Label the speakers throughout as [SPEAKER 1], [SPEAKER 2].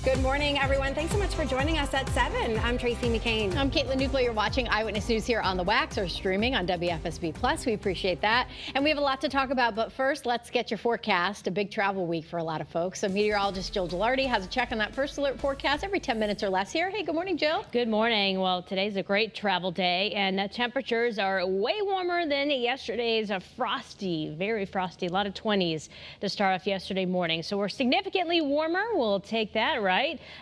[SPEAKER 1] Good morning, everyone. Thanks so much for joining us at 7. I'm Tracey McCain.
[SPEAKER 2] I'm Caitlin Nuclo. You're watching Eyewitness News here on the Wax or streaming on WFSB Plus. We appreciate that. And we have a lot to talk about. But first, let's get your forecast. A big travel week for a lot of folks. So meteorologist Jill Gilardi has a check on that first alert forecast every 10 minutes or less here. Hey, good morning, Jill.
[SPEAKER 3] Good morning. Well, today's a great travel day, and temperatures are way warmer than yesterday's. Frosty, very frosty, a lot of 20s to start off yesterday morning. So we're significantly warmer. We'll take that, right?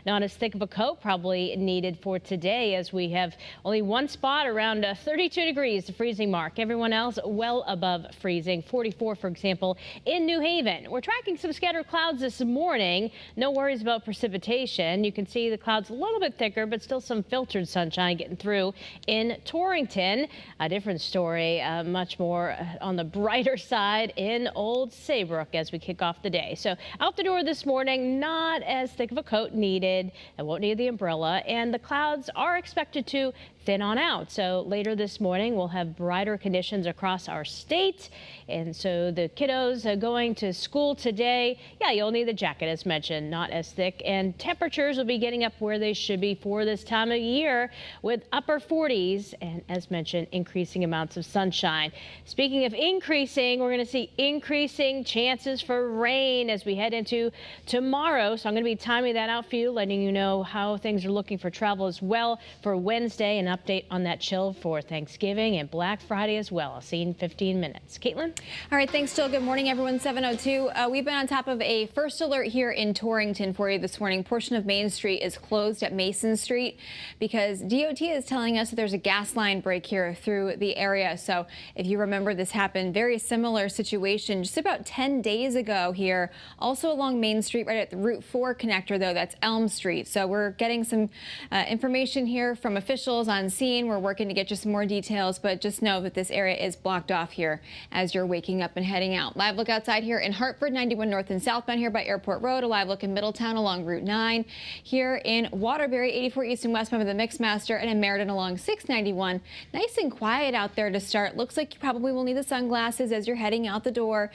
[SPEAKER 3] Not as thick of a coat probably needed for today, as we have only one spot around 32 degrees, the freezing mark. Everyone else well above freezing. 44, for example, in New Haven. We're tracking some scattered clouds this morning. No worries about precipitation. You can see the clouds a little bit thicker, but still some filtered sunshine getting through in Torrington. A different story, much more on the brighter side in Old Saybrook as we kick off the day. So out the door this morning, not as thick of a coat needed. I won't need the umbrella, and the clouds are expected to thin on out. So later this morning, we'll have brighter conditions across our state. And so the kiddos going to school today, yeah, you'll need the jacket as mentioned, not as thick. And temperatures will be getting up where they should be for this time of year with upper 40s and, as mentioned, increasing amounts of sunshine. Speaking of increasing, we're going to see increasing chances for rain as we head into tomorrow. So I'm going to be timing that out for you, letting you know how things are looking for travel as well for Wednesday. An update on that chill for Thanksgiving and Black Friday as well. I'll see you in 15 minutes. Caitlin?
[SPEAKER 1] All right, thanks, Jill. Good morning, everyone. 7:02. We've been on top of a first alert here in Torrington for you this morning. Portion of Main Street is closed at Mason Street because DOT is telling us that there's a gas line break here through the area. So if you remember, this happened, very similar situation just about 10 days ago here. Also along Main Street, right at the Route 4 connector, though, that's Elm Street. So we're getting some information here from officials on scene. We're working to get you some more details, but just know that this area is blocked off here as you're waking up and heading out. Live look outside here in Hartford, 91 north and southbound here by Airport Road. A live look in Middletown along Route 9. Here in Waterbury, 84 east and westbound of the Mixmaster, and in Meriden along 691. Nice and quiet out there to start. Looks like you probably will need the sunglasses as you're heading out the door.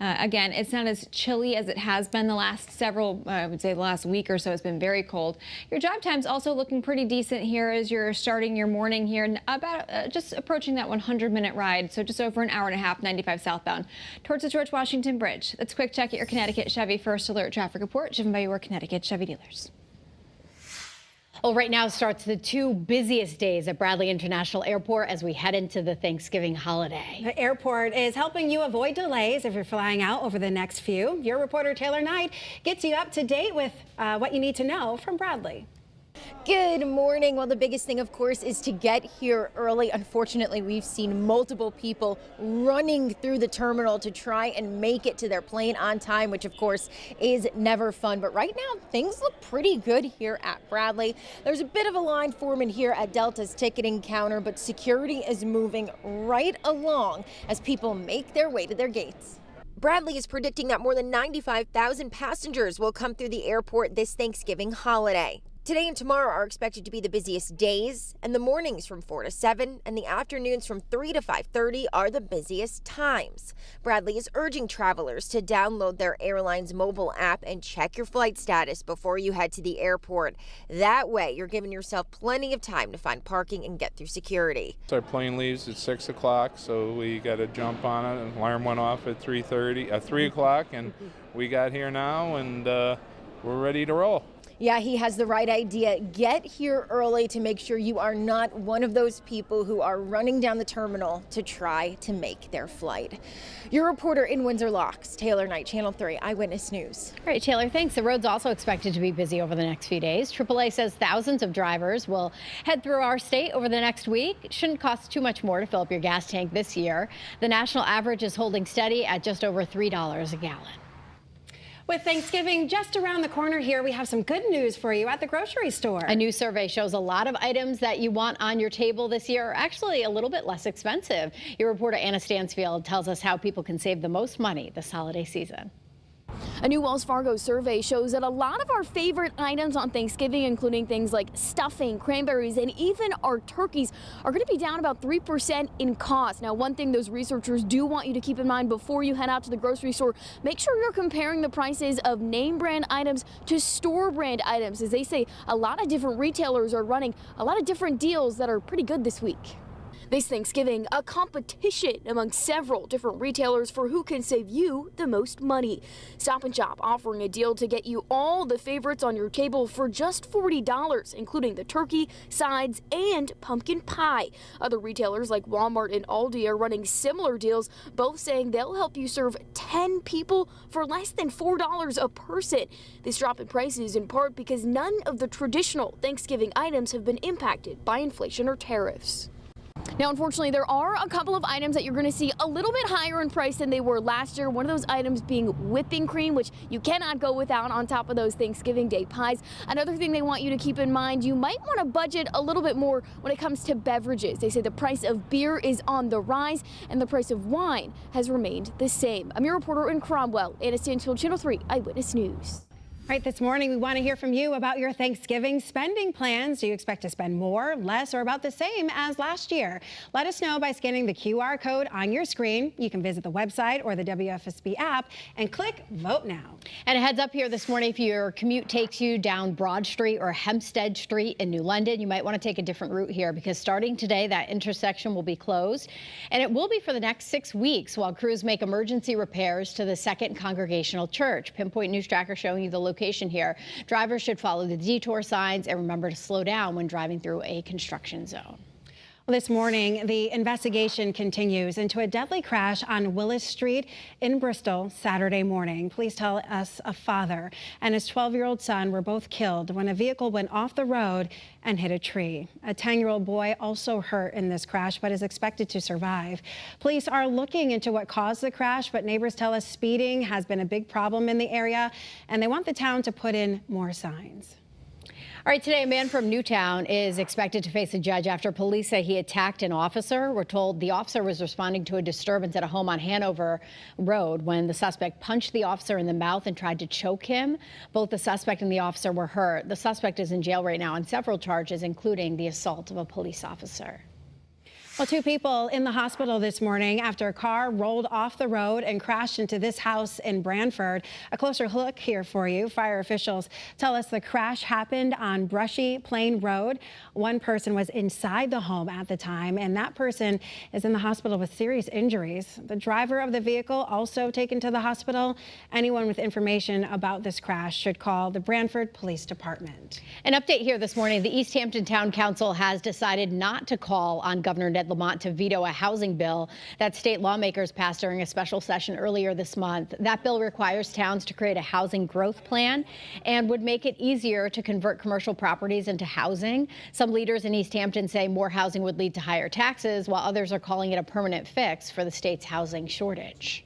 [SPEAKER 1] Again, it's not as chilly as it has been the last several, I would say the last week or so. It's been very cold. Your drive time's also looking pretty decent here as you're starting your morning here, about just approaching that 100-minute ride. So just over an hour and a half, 95 southbound towards the George Washington Bridge. Let's quick check at your Connecticut Chevy First Alert traffic report driven by your Connecticut Chevy dealers.
[SPEAKER 2] Well, right now starts the two busiest days at Bradley International Airport as we head into the Thanksgiving holiday.
[SPEAKER 1] The airport is helping you avoid delays if you're flying out over the next few. Your reporter Taylor Knight gets you up to date with what you need to know from Bradley.
[SPEAKER 4] Good morning. Well, the biggest thing, of course, is to get here early. Unfortunately, we've seen multiple people running through the terminal to try and make it to their plane on time, which, of course, is never fun. But right now, things look pretty good here at Bradley. There's a bit of a line forming here at Delta's ticketing counter, but security is moving right along as people make their way to their gates. Bradley is predicting that more than 95,000 passengers will come through the airport this Thanksgiving holiday. Today and tomorrow are expected to be the busiest days, and the mornings from 4 to 7 and the afternoons from 3 to 5:30 are the busiest times. Bradley is urging travelers to download their airline's mobile app and check your flight status before you head to the airport. That way, you're giving yourself plenty of time to find parking and get through security.
[SPEAKER 5] Our plane leaves at 6 o'clock, so we got to jump on it. An alarm went off at 3 o'clock, and we got here now, and we're ready to roll.
[SPEAKER 4] Yeah, he has the right idea. Get here early to make sure you are not one of those people who are running down the terminal to try to make their flight. Your reporter in Windsor Locks, Taylor Knight, Channel 3 Eyewitness News.
[SPEAKER 2] All right, Taylor, thanks. The road's also expected to be busy over the next few days. AAA says thousands of drivers will head through our state over the next week. It shouldn't cost too much more to fill up your gas tank this year. The national average is holding steady at just over $3 a gallon.
[SPEAKER 1] With Thanksgiving just around the corner here, we have some good news for you at the grocery store.
[SPEAKER 2] A new survey shows a lot of items that you want on your table this year are actually a little bit less expensive. Your reporter Anna Stansfield tells us how people can save the most money this holiday season.
[SPEAKER 6] A new Wells Fargo survey shows that a lot of our favorite items on Thanksgiving, including things like stuffing, cranberries, and even our turkeys, are going to be down about 3% in cost. Now, one thing those researchers do want you to keep in mind before you head out to the grocery store, make sure you're comparing the prices of name brand items to store brand items, as they say a lot of different retailers are running a lot of different deals that are pretty good this week. This Thanksgiving, a competition among several different retailers for who can save you the most money. Stop and Shop offering a deal to get you all the favorites on your table for just $40, including the turkey, sides, and pumpkin pie. Other retailers like Walmart and Aldi are running similar deals, both saying they'll help you serve 10 people for less than $4 a person. This drop in prices in part because none of the traditional Thanksgiving items have been impacted by inflation or tariffs. Now, unfortunately, there are a couple of items that you're going to see a little bit higher in price than they were last year. One of those items being whipping cream, which you cannot go without on top of those Thanksgiving Day pies. Another thing they want you to keep in mind, you might want to budget a little bit more when it comes to beverages. They say the price of beer is on the rise and the price of wine has remained the same. I'm your reporter in Cromwell, Anna Stansfield, Channel 3 Eyewitness News.
[SPEAKER 7] Right, this morning we want to hear from you about your Thanksgiving spending plans. Do you expect to spend more, less, or about the same as last year? Let us know by scanning the QR code on your screen. You can visit the website or the WFSB app and click Vote Now.
[SPEAKER 2] And a heads up here this morning, if your commute takes you down Broad Street or Hempstead Street in New London, you might want to take a different route here because starting today, that intersection will be closed. And it will be for the next 6 weeks while crews make emergency repairs to the Second Congregational Church. Pinpoint News Tracker showing you the location here. Drivers should follow the detour signs and remember to slow down when driving through a construction zone.
[SPEAKER 7] This morning, the investigation continues into a deadly crash on Willis Street in Bristol Saturday morning. Police tell us a father and his 12-year-old son were both killed when a vehicle went off the road and hit a tree. A 10-year-old boy also hurt in this crash, but is expected to survive. Police are looking into what caused the crash, but neighbors tell us speeding has been a big problem in the area, and they want the town to put in more signs.
[SPEAKER 2] All right, today a man from Newtown is expected to face a judge after police say he attacked an officer. We're told the officer was responding to a disturbance at a home on Hanover Road when the suspect punched the officer in the mouth and tried to choke him. Both the suspect and the officer were hurt. The suspect is in jail right now on several charges, including the assault of a police officer.
[SPEAKER 7] Well, 2 people in the hospital this morning after a car rolled off the road and crashed into this house in Branford. A closer look here for you. Fire officials tell us the crash happened on Brushy Plain Road. One person was inside the home at the time, and that person is in the hospital with serious injuries. The driver of the vehicle also taken to the hospital. Anyone with information about this crash should call the Branford Police Department.
[SPEAKER 2] An update here this morning. The East Hampton Town Council has decided not to call on Governor Ned Lamont to veto a housing bill that state lawmakers passed during a special session earlier this month. That bill requires towns to create a housing growth plan and would make it easier to convert commercial properties into housing. Some leaders in East Hampton say more housing would lead to higher taxes, while others are calling it a permanent fix for the state's housing shortage.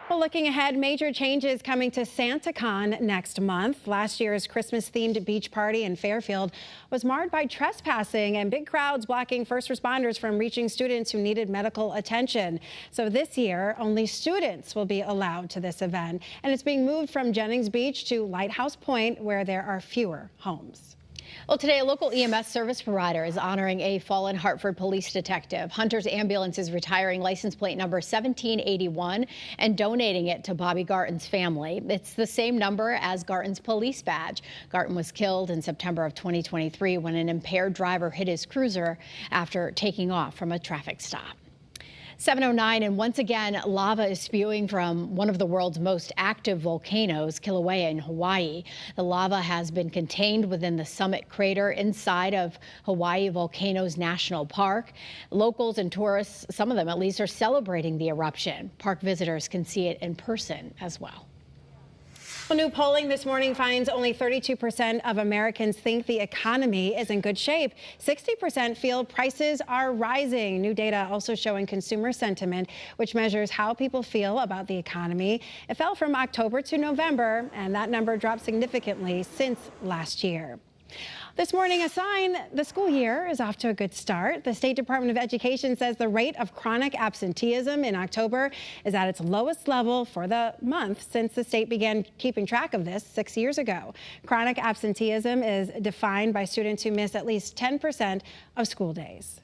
[SPEAKER 7] Well, looking ahead, major changes coming to SantaCon next month. Last year's Christmas-themed beach party in Fairfield was marred by trespassing and big crowds blocking first responders from reaching students who needed medical attention. So this year, only students will be allowed to this event, and it's being moved from Jennings Beach to Lighthouse Point, where there are fewer homes.
[SPEAKER 2] Well, today, a local EMS service provider is honoring a fallen Hartford police detective. Hunter's Ambulance is retiring license plate number 1781 and donating it to Bobby Garton's family. It's the same number as Garton's police badge. Garton was killed in September of 2023 when an impaired driver hit his cruiser after taking off from a traffic stop. 7:09, and once again, lava is spewing from one of the world's most active volcanoes, Kilauea in Hawaii. The lava has been contained within the summit crater inside of Hawaii Volcanoes National Park. Locals and tourists, some of them at least, are celebrating the eruption. Park visitors can see it in person as well.
[SPEAKER 7] Well, new polling this morning finds only 32% of Americans think the economy is in good shape. 60% feel prices are rising. New data also showing consumer sentiment, which measures how people feel about the economy. It fell from October to November, and that number dropped significantly since last year. This morning, a sign the school year is off to a good start. The State Department of Education says the rate of chronic absenteeism in October is at its lowest level for the month since the state began keeping track of this 6 years ago. Chronic absenteeism is defined by students who miss at least 10% of school days.